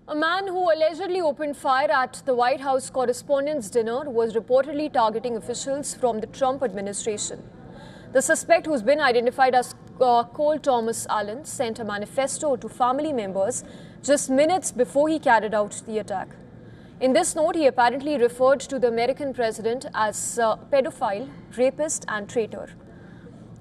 A man who allegedly opened fire at the White House Correspondents' Dinner was reportedly targeting officials from the Trump administration. The suspect, who's been identified as Cole Thomas Allen, sent a manifesto to family members just minutes before he carried out the attack. In this note, he apparently referred to the American president as pedophile, rapist and traitor.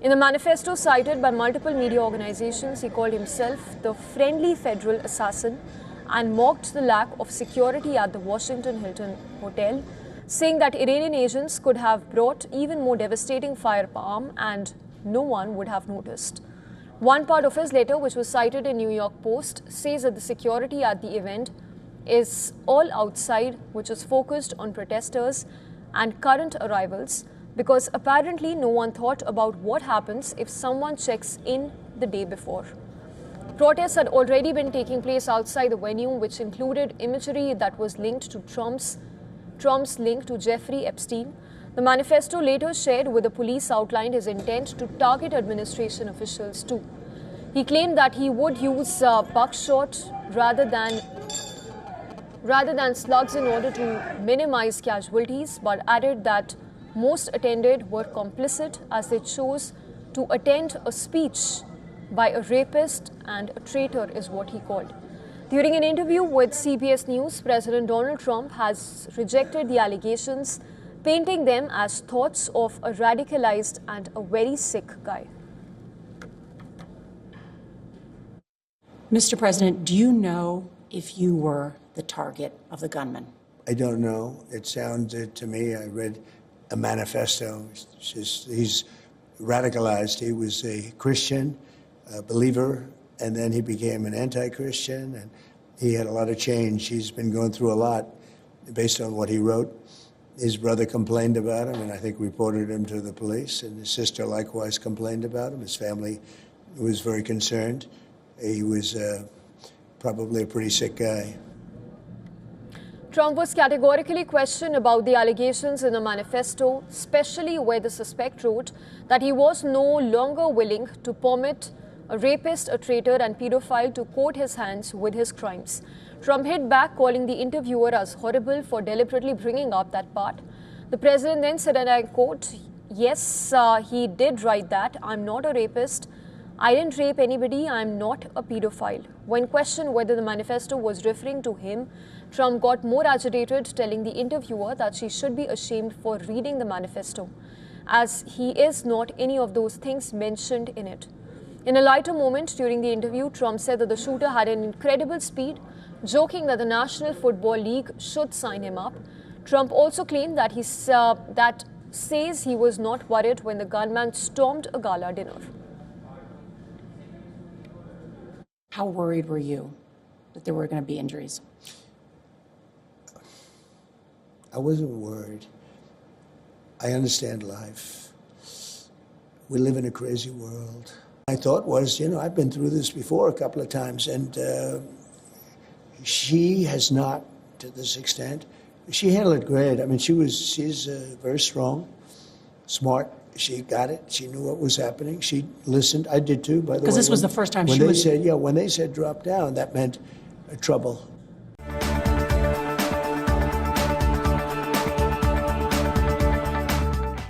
In the manifesto cited by multiple media organizations, he called himself the friendly federal assassin and mocked the lack of security at the Washington Hilton Hotel, saying that Iranian agents could have brought even more devastating firearm and no one would have noticed. One part of his letter, which was cited in New York Post, says that the security at the event is all outside, which is focused on protesters and current arrivals, because apparently no one thought about what happens if someone checks in the day before. Protests had already been taking place outside the venue, which included imagery that was linked to Trump's link to Jeffrey Epstein. The manifesto later shared with the police outlined his intent to target administration officials too. He claimed that he would use buckshot rather than slugs in order to minimize casualties, but added that most attended were complicit as they chose to attend a speech by a rapist and a traitor, is what he called. During an interview with CBS News, President Donald Trump has rejected the allegations, painting them as thoughts of a radicalized and a very sick guy. Mr. President, do you know if you were the target of the gunman? I don't know. It sounded to me, I read a manifesto. He's radicalized. He was a Christian, a believer, and then he became an anti-Christian, and he had a lot of change. He's been going through a lot based on what he wrote. His brother complained about him, and I think reported him to the police, and his sister likewise complained about him. His family was very concerned. He was probably a pretty sick guy. Trump was categorically questioned about the allegations in the manifesto, especially where the suspect wrote that he was no longer willing to permit a rapist, a traitor and pedophile to coat his hands with his crimes. Trump hit back, calling the interviewer as horrible for deliberately bringing up that part. The president then said, and I quote, "Yes, he did write that. I'm not a rapist. I didn't rape anybody. I'm not a pedophile." When questioned whether the manifesto was referring to him, Trump got more agitated, telling the interviewer that she should be ashamed for reading the manifesto, as he is not any of those things mentioned in it. In a lighter moment during the interview, Trump said that the shooter had an incredible speed, joking that the National Football League should sign him up. Trump also claimed that says he was not worried when the gunman stormed a gala dinner. How worried were you that there were going to be injuries? I wasn't worried. I understand life. We live in a crazy world. My thought was, I've been through this before a couple of times, and she has not, to this extent. She handled it great. I mean, she's very strong, smart. She got it. She knew what was happening. She listened. I did too, by the way. Because this was the first time when they said drop down, that meant trouble.